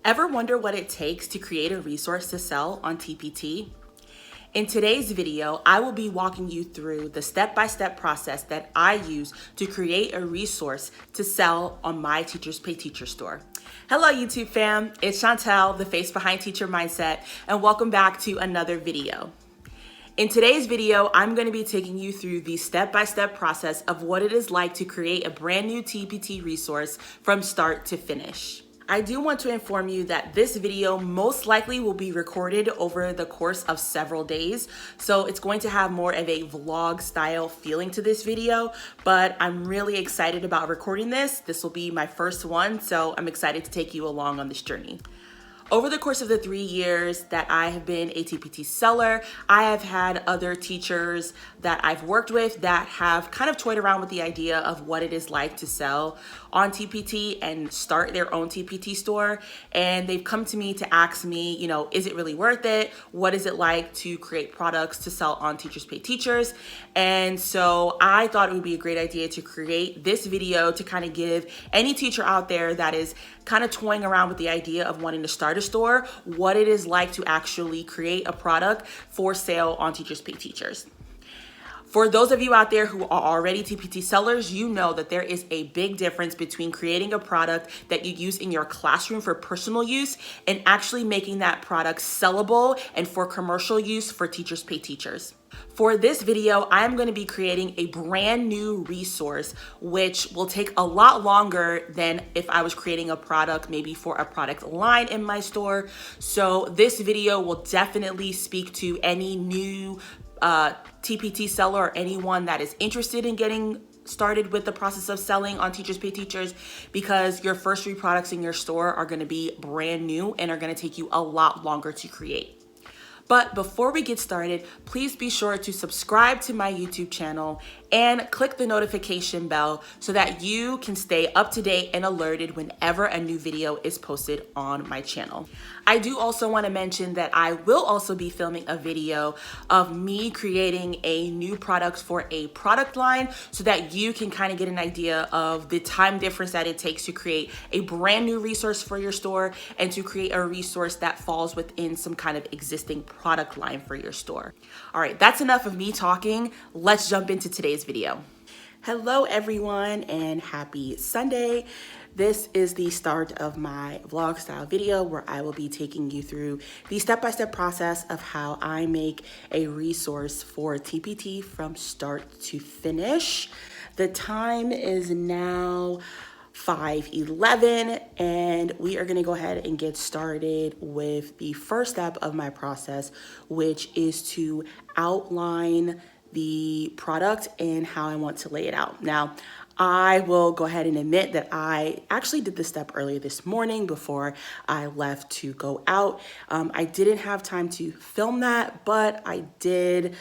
Ever wonder what it takes to create a resource to sell on TPT? In today's video, I will be walking you through the step-by-step process that I use to create a resource to sell on my Teachers Pay Teachers store. Hello YouTube fam, it's Chantel, the face behind Teacher Mindset, and welcome back to another video. In today's video, I'm going to be taking you through the step-by-step process of what it is like to create a brand new TPT resource from start to finish. I do want to inform you that this video most likely will be recorded over the course of several days. So it's going to have more of a vlog style feeling to this video, but I'm really excited about recording this. This will be my first one, so I'm excited to take you along on this journey. Over the course of the 3 years that I have been a TPT seller, I have had other teachers that I've worked with that have kind of toyed around with the idea of what it is like to sell on TPT and start their own TPT store. And they've come to me to ask me, is it really worth it? What is it like to create products to sell on Teachers Pay Teachers? And so I thought it would be a great idea to create this video to kind of give any teacher out there that is kind of toying around with the idea of wanting to start a store, what it is like to actually create a product for sale on Teachers Pay Teachers. For those of you out there who are already TPT sellers, you know that there is a big difference between creating a product that you use in your classroom for personal use and actually making that product sellable and for commercial use for Teachers Pay Teachers. For this video, I'm going to be creating a brand new resource, which will take a lot longer than if I was creating a product maybe for a product line in my store. So this video will definitely speak to any new TPT seller or anyone that is interested in getting started with the process of selling on Teachers Pay Teachers, because your first 3 products in your store are going to be brand new and are going to take you a lot longer to create. But before we get started, please be sure to subscribe to my YouTube channel and click the notification bell so that you can stay up to date and alerted whenever a new video is posted on my channel. I do also want to mention that I will also be filming a video of me creating a new product for a product line so that you can kind of get an idea of the time difference that it takes to create a brand new resource for your store and to create a resource that falls within some kind of existing product line for your store. All right, that's enough of me talking. Let's jump into today's video. Hello everyone and happy Sunday. This is the start of my vlog style video where I will be taking you through the step-by-step process of how I make a resource for TPT from start to finish. The time is now 5:11 and we are going to go ahead and get started with the first step of my process, which is to outline the product and how I want to lay it out. Now, I will go ahead and admit that I actually did this step earlier this morning before I left to go out. I didn't have time to film that, but I did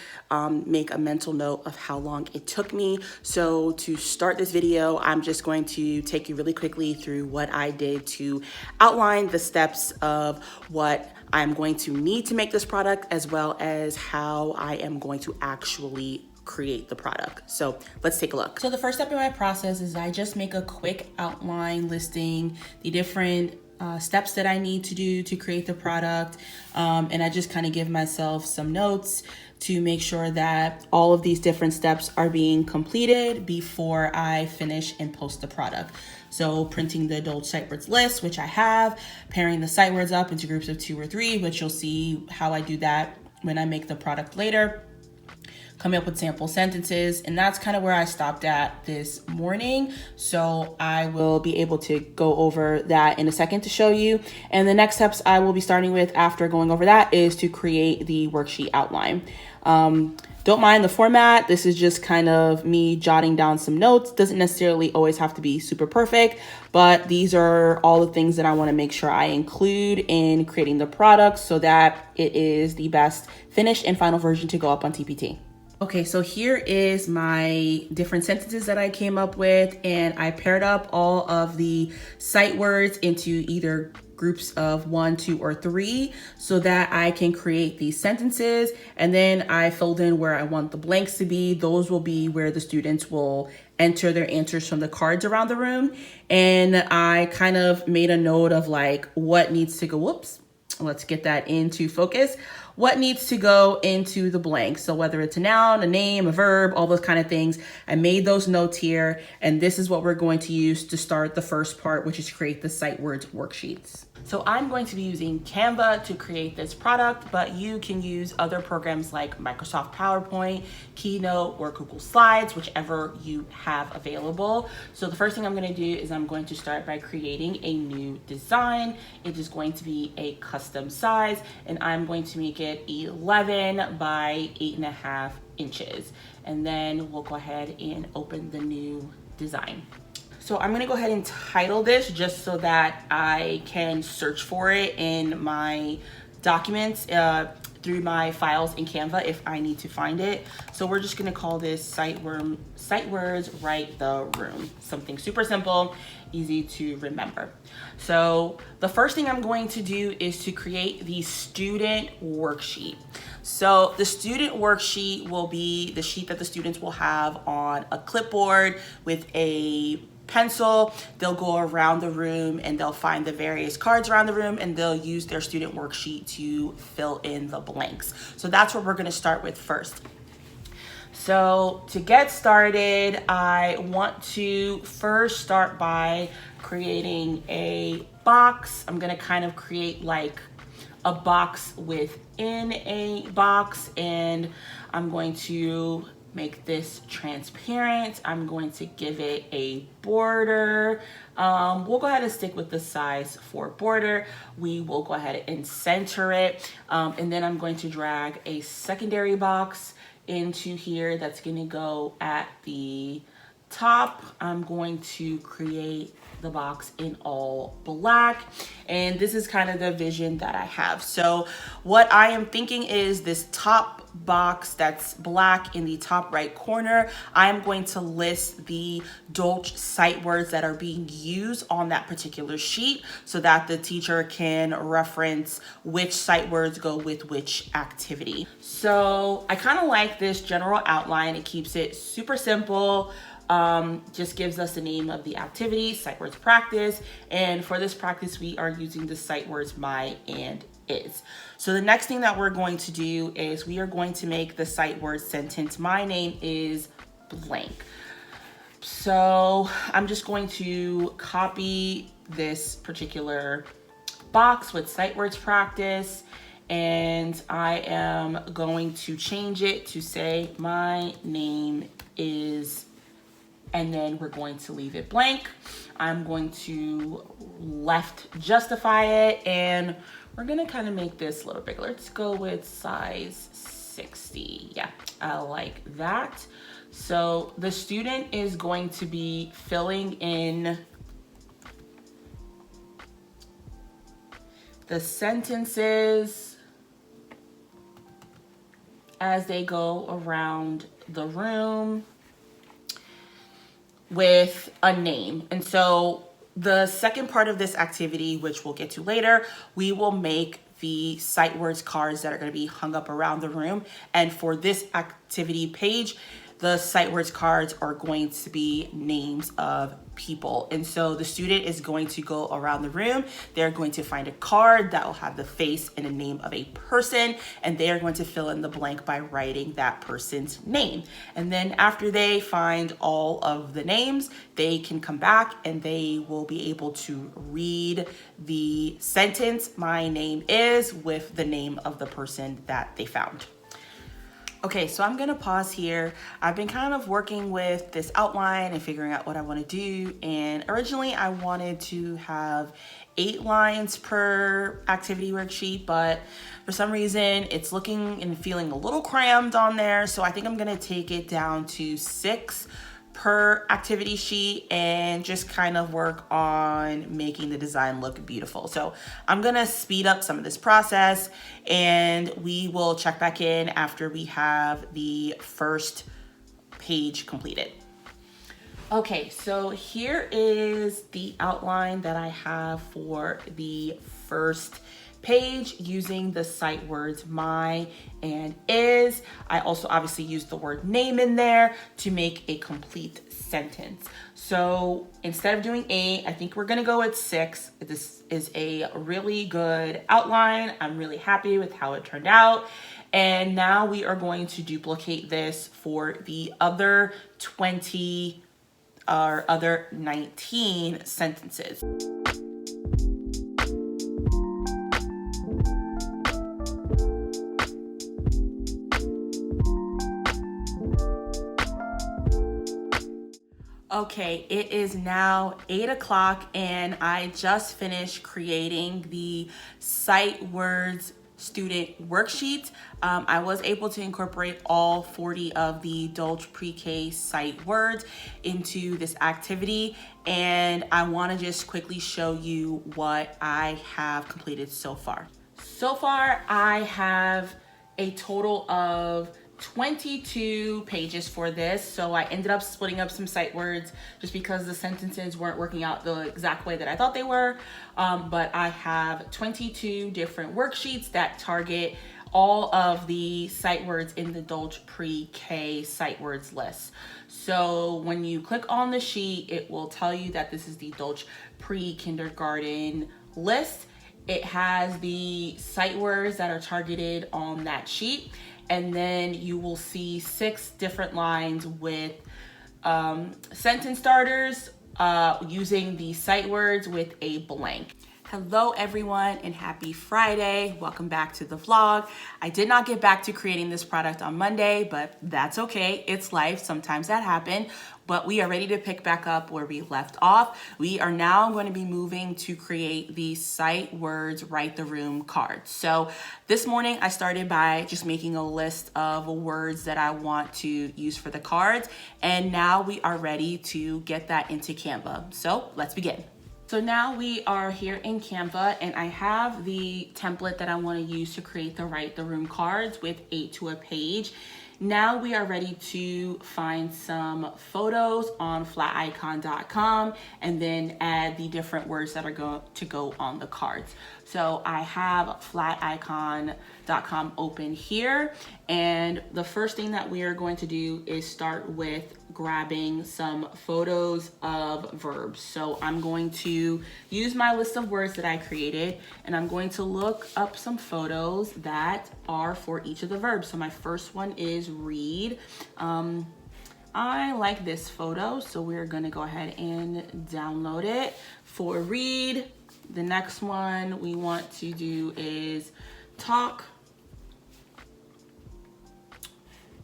make a mental note of how long it took me. So to start this video, I'm just going to take you really quickly through what I did to outline the steps of what I'm going to need to make this product, as well as how I am going to actually create the product. So let's take a look. So the first step in my process is I just make a quick outline listing the different steps that I need to do to create the product. And I just kind of give myself some notes to make sure that all of these different steps are being completed before I finish and post the product. So printing the adult sight words list, which I have, pairing the sight words up into groups of 2 or 3, which you'll see how I do that when I make the product later. Coming up with sample sentences, and that's kind of where I stopped at this morning. So I will be able to go over that in a second to show you. And the next steps I will be starting with after going over that is to create the worksheet outline. Don't mind the format. This is just kind of me jotting down some notes. Doesn't necessarily always have to be super perfect, but these are all the things that I want to make sure I include in creating the product so that it is the best finished and final version to go up on TPT. Okay, so here is my different sentences that I came up with, and I paired up all of the sight words into either groups of 1, 2, or 3 so that I can create these sentences. And then I filled in where I want the blanks to be. Those will be where the students will enter their answers from the cards around the room. And I kind of made a note of like what needs to go, whoops, let's get that into focus. What needs to go into the blank. So whether it's a noun, a name, a verb, all those kind of things, I made those notes here. And this is what we're going to use to start the first part, which is create the sight words worksheets. So I'm going to be using Canva to create this product, but you can use other programs like Microsoft PowerPoint, Keynote, or Google Slides, whichever you have available. So the first thing I'm going to do is I'm going to start by creating a new design. It is going to be a custom size, and I'm going to make it 11 by 8.5 inches. And then we'll go ahead and open the new design. So I'm gonna go ahead and title this just so that I can search for it in my documents through my files in Canva if I need to find it. So we're just gonna call this Sight Words Write the Room. Something super simple, easy to remember. So the first thing I'm going to do is to create the student worksheet. So the student worksheet will be the sheet that the students will have on a clipboard with a pencil. They'll go around the room and they'll find the various cards around the room and they'll use their student worksheet to fill in the blanks. So that's what we're going to start with first. So to get started, I want to first start by creating a box. I'm going to kind of create like a box within a box, and I'm going to make this transparent. I'm going to give it a border. We'll go ahead and stick with the size for border. We will go ahead and center it. And then I'm going to drag a secondary box into here that's gonna go at the top. I'm going to create the box in all black, and this is kind of the vision that I have. So what I am thinking is this top box that's black in the top right corner, I'm going to list the Dolch sight words that are being used on that particular sheet so that the teacher can reference which sight words go with which activity. So I kind of like this general outline. It keeps it super simple. Just gives us the name of the activity, sight words practice. And for this practice, we are using the sight words my and is. So the next thing that we're going to do is we are going to make the sight word sentence, my name is blank. So I'm just going to copy this particular box with sight words practice, and I am going to change it to say my name is, and then we're going to leave it blank. I'm going to left justify it, and we're gonna kind of make this a little bigger. Let's go with size 60. Yeah, I like that. So the student is going to be filling in the sentences as they go around the room with a name. And so the second part of this activity, which we'll get to later, we will make the sight words cards that are going to be hung up around the room. And for this activity page, the sight words cards are going to be names of people. And so the student is going to go around the room. They're going to find a card that will have the face and a name of a person, and they are going to fill in the blank by writing that person's name. And then after they find all of the names, they can come back and they will be able to read the sentence, my name is, with the name of the person that they found. Okay, so I'm gonna pause here. I've been kind of working with this outline and figuring out what I wanna do. And originally I wanted to have 8 lines per activity worksheet, but for some reason it's looking and feeling a little crammed on there. So I think I'm gonna take it down to 6 per activity sheet and just kind of work on making the design look beautiful. So I'm gonna speed up some of this process, and we will check back in after we have the first page completed. Okay, so here is the outline that I have for the first page using the sight words my and is. I also obviously used the word name in there to make a complete sentence. So instead of doing 8, I think we're gonna go with 6. This is a really good outline. I'm really happy with how it turned out. And now we are going to duplicate this for the other 20 or other 19 sentences. Okay, it is now 8 o'clock and I just finished creating the sight words student worksheet. I was able to incorporate all 40 of the Dolch pre-K sight words into this activity, and I want to just quickly show you what I have completed so far. So far, I have a total of 22 pages for this. So I ended up splitting up some sight words just because the sentences weren't working out the exact way that I thought they were. But I have 22 different worksheets that target all of the sight words in the Dolch pre-K sight words list. So when you click on the sheet, it will tell you that this is the Dolch pre-kindergarten list. It has the sight words that are targeted on that sheet. And then you will see 6 different lines with sentence starters using the sight words with a blank. Hello everyone and happy Friday. Welcome back to the vlog. I did not get back to creating this product on Monday, but that's okay. It's life. Sometimes that happens. But we are ready to pick back up where we left off. We are now going to be moving to create the sight words write the room cards. So this morning I started by just making a list of words that I want to use for the cards. And now we are ready to get that into Canva. So let's begin. So now we are here in Canva and I have the template that I want to use to create the write the room cards with 8 to a page. Now we are ready to find some photos on flaticon.com and then add the different words that are going to go on the cards. So I have flaticon.com open here, and the first thing that we are going to do is start with grabbing some photos of verbs. So I'm going to use my list of words that I created and I'm going to look up some photos that are for each of the verbs. So my first one is read. I like this photo, so we're gonna go ahead and download it for read. The next one we want to do is talk.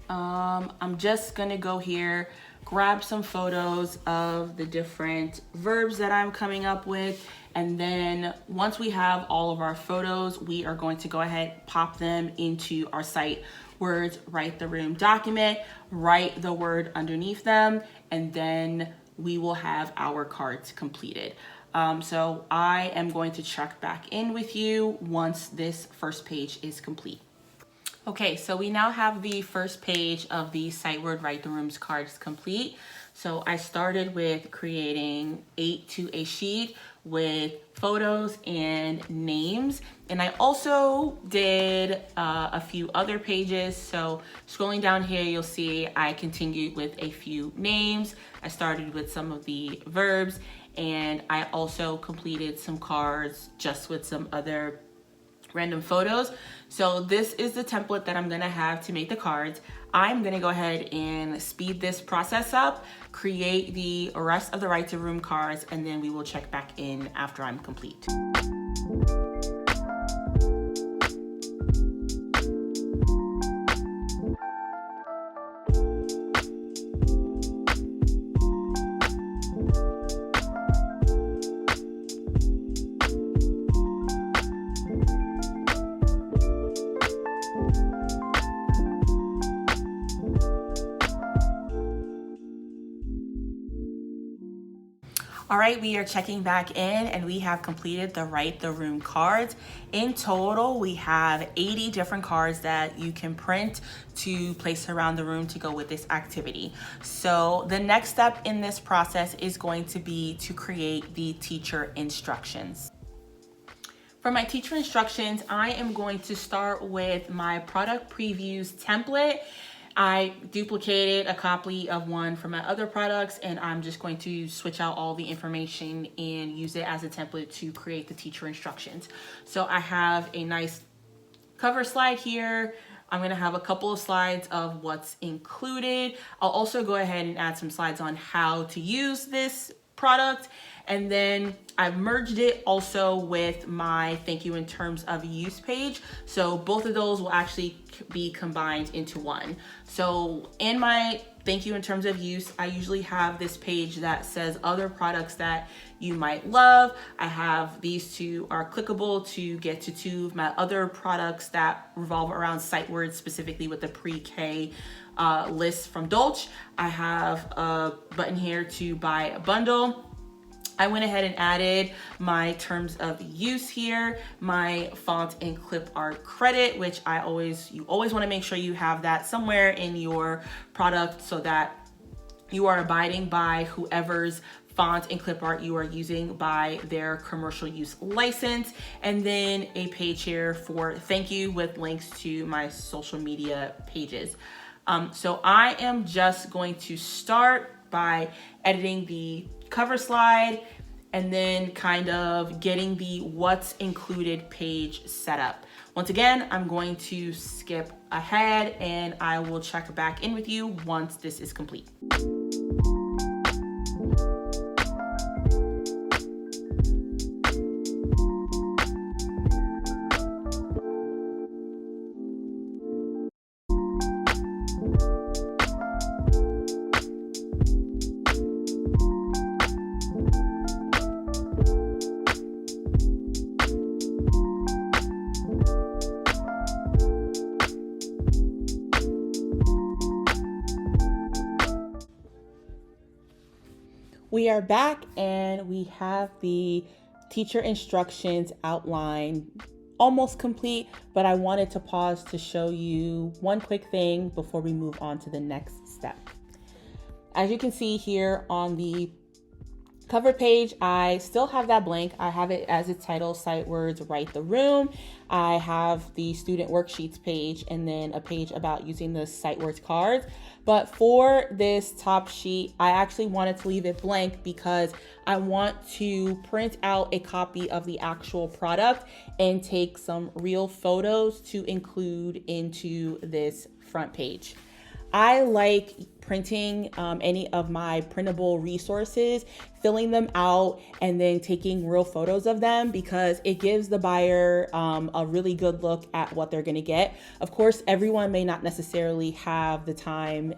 I'm just gonna go here, grab some photos of the different verbs that I'm coming up with, and then once we have all of our photos, we are going to go ahead, pop them into our sight words write the room document, write the word underneath them, and then we will have our cards completed. So I am going to check back in with you once this first page is complete. Okay, so we now have the first page of the sight word write the rooms cards complete. So I started with creating 8 to a sheet with photos and names. And I also did a few other pages. So scrolling down here, you'll see I continued with a few names. I started with some of the verbs, and I also completed some cards just with some other random photos. So this is the template that I'm gonna have to make the cards. I'm gonna go ahead and speed this process up, create the rest of the write to room cards, and then we will check back in after I'm complete. All right, we are checking back in and we have completed the write the room cards. In total, we have 80 different cards that you can print to place around the room to go with this activity. So the next step in this process is going to be to create the teacher instructions. For my teacher instructions, I am going to start with my product previews template. I duplicated a copy of one for my other products, and I'm just going to switch out all the information and use it as a template to create the teacher instructions. So I have a nice cover slide here. I'm going to have a couple of slides of what's included. I'll also go ahead and add some slides on how to use this product. And then I've merged it also with my thank you in terms of use page. So both of those will actually be combined into one. So in my thank you in terms of use, I usually have this page that says other products that you might love. I have these two are clickable to get to two of my other products that revolve around sight words, specifically with the pre-K list from Dolce. I have a button here to buy a bundle. I went ahead and added my terms of use here, my font and clip art credit, which you always want to make sure you have that somewhere in your product so that you are abiding by whoever's font and clip art you are using by their commercial use license. And then a page here for thank you with links to my social media pages. So I am just going to start by editing the cover slide and then kind of getting the what's included page set up. Once again, I'm going to skip ahead and I will check back in with you once this is complete. We are back and we have the teacher instructions outline almost complete, but I wanted to pause to show you one quick thing before we move on to the next step. As you can see here on the cover page, I still have that blank. I have it as its title, Sight Words, Write the Room. I have the student worksheets page and then a page about using the sight words cards. But for this top sheet, I actually wanted to leave it blank because I want to print out a copy of the actual product and take some real photos to include into this front page. I like printing any of my printable resources, filling them out, and then taking real photos of them because it gives the buyer a really good look at what they're gonna get. Of course, everyone may not necessarily have the time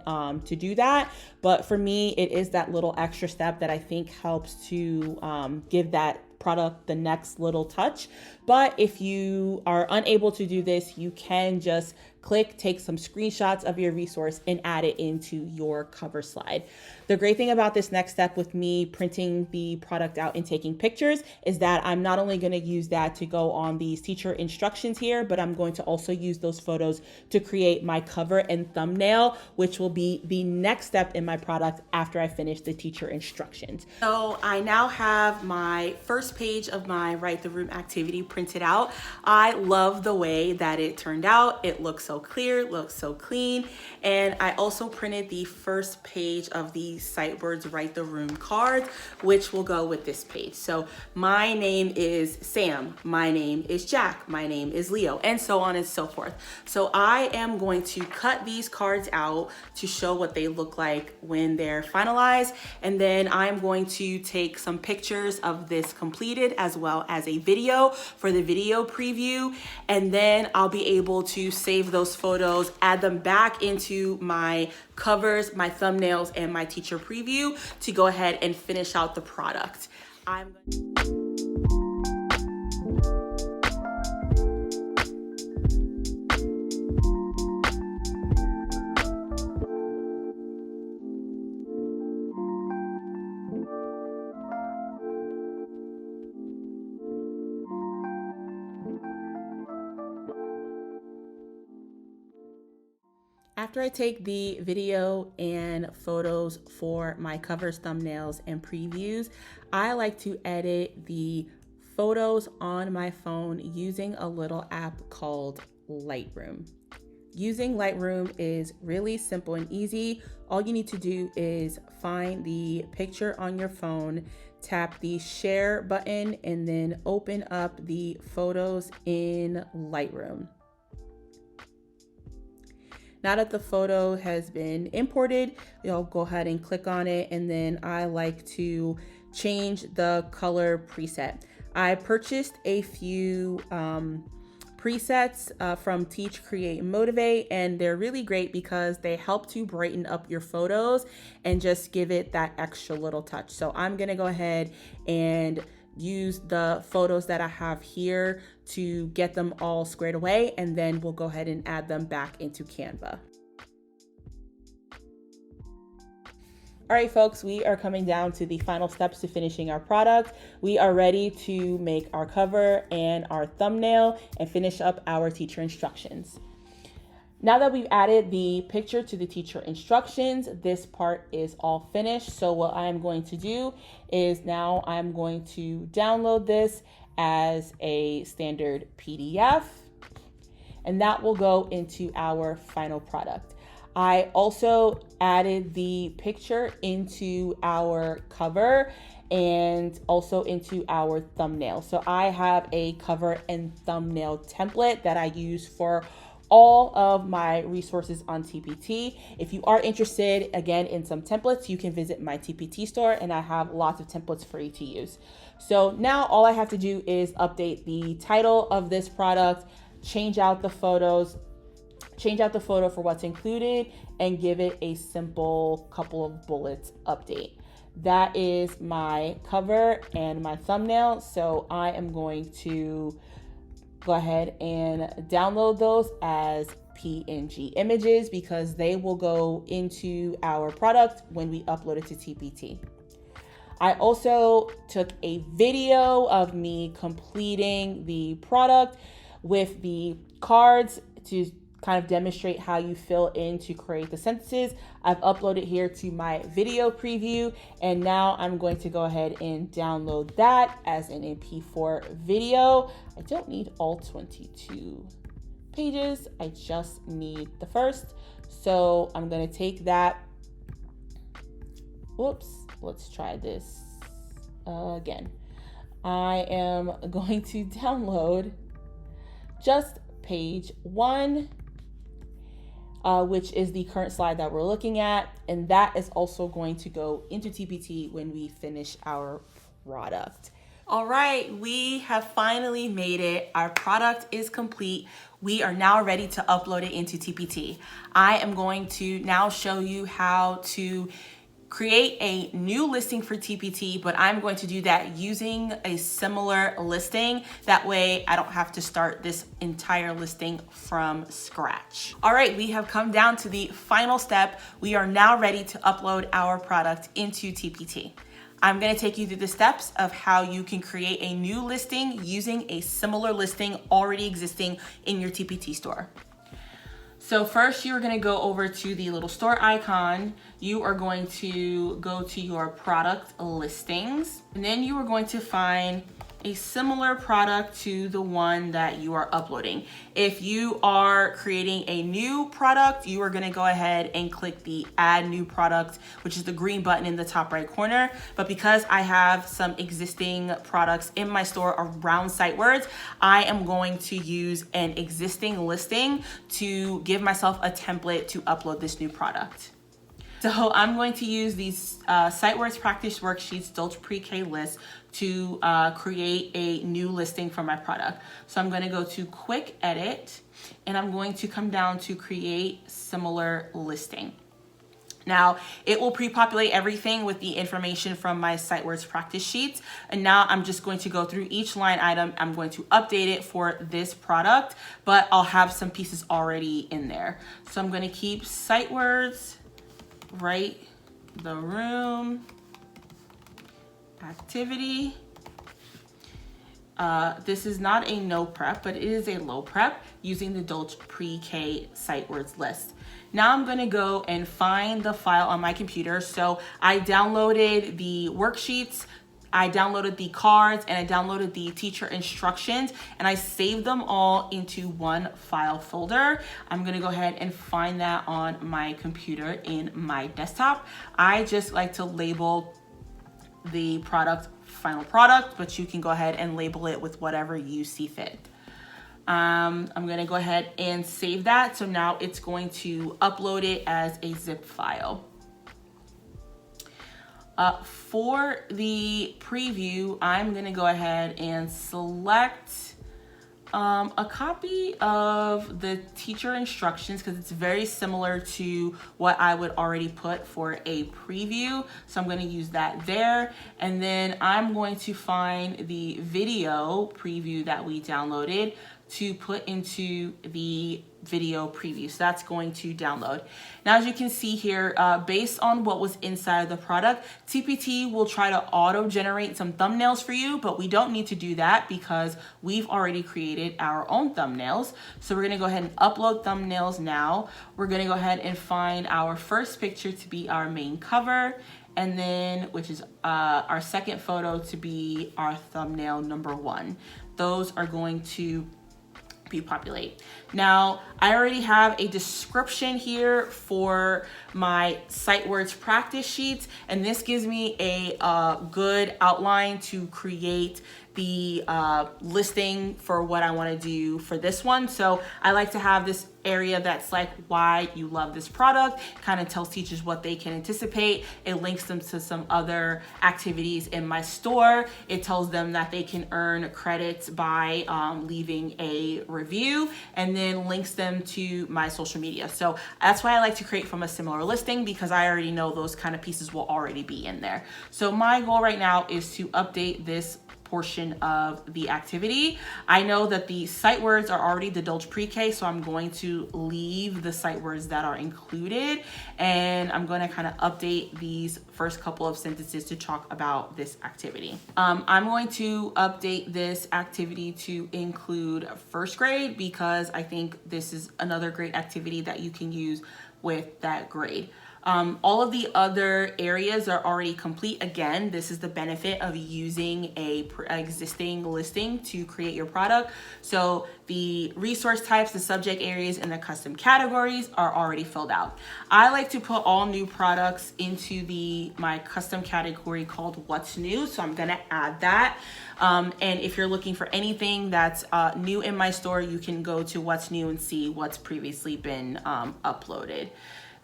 to do that, but for me, it is that little extra step that I think helps to give that product the next little touch. But if you are unable to do this, you can just take some screenshots of your resource and add it into your cover slide. The great thing about this next step with me printing the product out and taking pictures is that I'm not only going to use that to go on these teacher instructions here, but I'm going to also use those photos to create my cover and thumbnail, which will be the next step in my product after I finish the teacher instructions. So I now have my first page of my Write the Room activity printed out. I love the way that it turned out. It looks so clear, looks so clean. And I also printed the first page of the Sight Words Write the Room cards, which will go with this page. So my name is Sam, my name is Jack, my name is Leo, and so on and so forth. So I am going to cut these cards out to show what they look like when they're finalized. And then I'm going to take some pictures of this completed as well as a video for the video preview. And then I'll be able to save those photos, add them back into my covers, my thumbnails, and my teacher preview to go ahead and finish out the product. After I take the video and photos for my covers, thumbnails, and previews, I like to edit the photos on my phone using a little app called Lightroom. Using Lightroom is really simple and easy. All you need to do is find the picture on your phone, tap the share button, and then open up the photos in Lightroom. Now that the photo has been imported, you'll go ahead and click on it, and then I like to change the color preset. I purchased a few presets from Teach, Create, Motivate, and they're really great because they help to brighten up your photos and just give it that extra little touch. So I'm gonna go ahead and use the photos that I have here to get them all squared away, and then we'll go ahead and add them back into Canva. All right, folks, we are coming down to the final steps to finishing our product. We are ready to make our cover and our thumbnail and finish up our teacher instructions. Now that we've added the picture to the teacher instructions, this part is all finished. So what I'm going to do is now I'm going to download this as a standard PDF, and that will go into our final product. I also added the picture into our cover and also into our thumbnail. So I have a cover and thumbnail template that I use for all of my resources on TPT. If you are interested, again, in some templates, you can visit my TPT store, and I have lots of templates for you to use. So now all I have to do is update the title of this product, change out the photos, change out the photo for what's included, and give it a simple couple of bullets update. That is my cover and my thumbnail. So I am going to go ahead and download those as PNG images because they will go into our product when we upload it to TPT. I also took a video of me completing the product with the cards to kind of demonstrate how you fill in to create the sentences. I've uploaded here to my video preview, and now I'm going to go ahead and download that as an MP4 video. I don't need all 22 pages, I just need the first. So I'm gonna take that, whoops, let's try this again. I am going to download just page 1, which is the current slide that we're looking at. And that is also going to go into TPT when we finish our product. All right, we have finally made it. Our product is complete. We are now ready to upload it into TPT. I am going to now show you how to create a new listing for TPT, but I'm going to do that using a similar listing. That way I don't have to start this entire listing from scratch. All right, we have come down to the final step. We are now ready to upload our product into TPT. I'm gonna take you through the steps of how you can create a new listing using a similar listing already existing in your TPT store. So first you're gonna go over to the little store icon. You are going to go to your product listings, and then you are going to find a similar product to the one that you are uploading. If you are creating a new product, you are gonna go ahead and click the add new product, which is the green button in the top right corner. But because I have some existing products in my store around sight words, I am going to use an existing listing to give myself a template to upload this new product. So I'm going to use these sight words practice worksheets, Dolce Pre-K list, to create a new listing for my product. So I'm going to go to quick edit, and I'm going to come down to create similar listing. Now it will pre-populate everything with the information from my sight words practice sheets. And now I'm just going to go through each line item. I'm going to update it for this product, but I'll have some pieces already in there. So I'm going to keep sight words, write the room, activity. This is not a no prep, but it is a low prep using the Dolce Pre-K sight words list. Now I'm gonna go and find the file on my computer. So I downloaded the worksheets I downloaded the cards, and I downloaded the teacher instructions, and I saved them all into one file folder. I'm gonna go ahead and find that on my computer in my desktop. I just like to label the product final product, but you can go ahead and label it with whatever you see fit. I'm gonna go ahead and save that. So now it's going to upload it as a zip file. For the preview, I'm gonna go ahead and select a copy of the teacher instructions because it's very similar to what I would already put for a preview. So I'm going to use that there. And then I'm going to find the video preview that we downloaded to put into the video preview. So that's going to download. Now, as you can see here, based on what was inside of the product, TPT will try to auto-generate some thumbnails for you, but we don't need to do that because we've already created our own thumbnails. So we're gonna go ahead and upload thumbnails now. We're gonna go ahead and find our first picture to be our main cover, and then, which is our second photo to be our thumbnail number 1. Those are going to populate. Now, I already have a description here for my sight words practice sheets, and this gives me a good outline to create the listing for what I want to do for this one. So I like to have this area that's like why you love this product, kind of tells teachers what they can anticipate. It links them to some other activities in my store. It tells them that they can earn credits by leaving a review, and then links them to my social media. So that's why I like to create from a similar listing, because I already know those kind of pieces will already be in there. So my goal right now is to update this portion of the activity. I know that the sight words are already the Dolce Pre-K, so I'm going to leave the sight words that are included, and I'm going to kind of update these first couple of sentences to talk about this activity. I'm going to update this activity to include first grade because I think this is another great activity that you can use with that grade. All of the other areas are already complete. Again, this is the benefit of using a existing listing to create your product. So the resource types, the subject areas, and the custom categories are already filled out. I like to put all new products into my custom category called What's New. So I'm gonna add that. And if you're looking for anything that's new in my store, you can go to What's New and see what's previously been uploaded.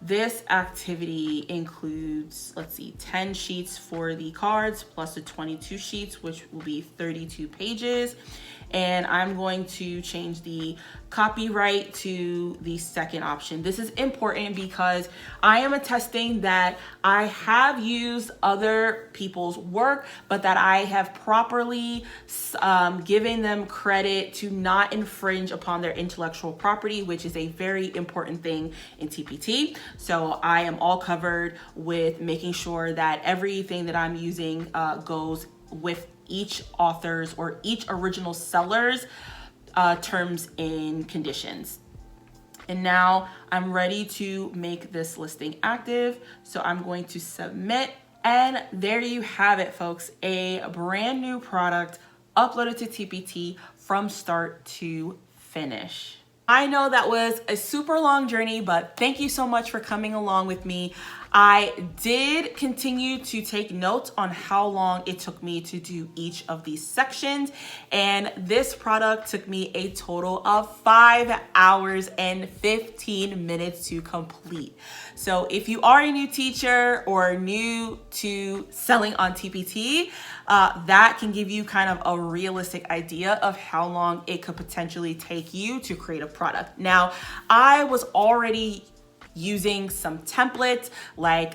This activity includes, 10 sheets for the cards plus the 22 sheets, which will be 32 pages. And I'm going to change the copyright to the second option. This is important because I am attesting that I have used other people's work, but that I have properly given them credit to not infringe upon their intellectual property, which is a very important thing in TPT. So I am all covered with making sure that everything that I'm using goes with each author's or each original seller's terms and conditions. And now I'm ready to make this listing active. So I'm going to submit, and there you have it, folks. A brand new product uploaded to TPT from start to finish. I know that was a super long journey, but thank you so much for coming along with me. I did continue to take notes on how long it took me to do each of these sections, and this product took me a total of 5 hours and 15 minutes to complete. So if you are a new teacher or new to selling on TPT, that can give you kind of a realistic idea of how long it could potentially take you to create a product. Now, I was already using some templates, like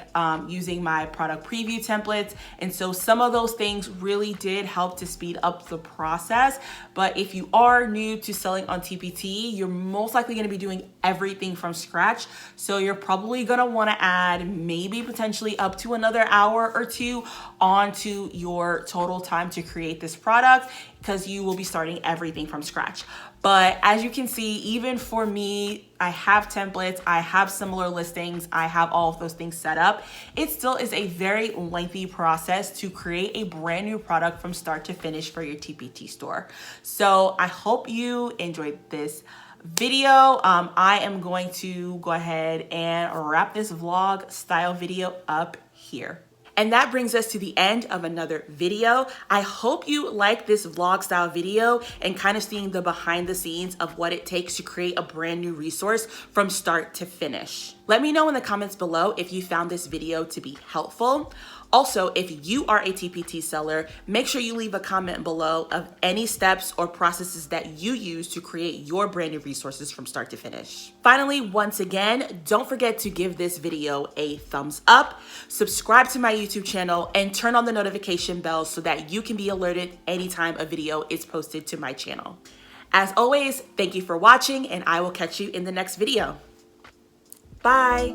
using my product preview templates. And so some of those things really did help to speed up the process. But if you are new to selling on TPT, you're most likely going to be doing everything from scratch. So you're probably going to want to add maybe potentially up to another hour or two onto your total time to create this product, because you will be starting everything from scratch. But as you can see, even for me, I have templates, I have similar listings, I have all of those things set up, it still is a very lengthy process to create a brand new product from start to finish for your TPT store. So I hope you enjoyed this video. I am going to go ahead and wrap this vlog style video up here. And that brings us to the end of another video. I hope you like this vlog style video and kind of seeing the behind the scenes of what it takes to create a brand new resource from start to finish. Let me know in the comments below if you found this video to be helpful. Also, if you are a TPT seller, make sure you leave a comment below of any steps or processes that you use to create your brand new resources from start to finish. Finally, once again, don't forget to give this video a thumbs up, subscribe to my YouTube channel, and turn on the notification bell so that you can be alerted anytime a video is posted to my channel. As always, thank you for watching, and I will catch you in the next video. Bye.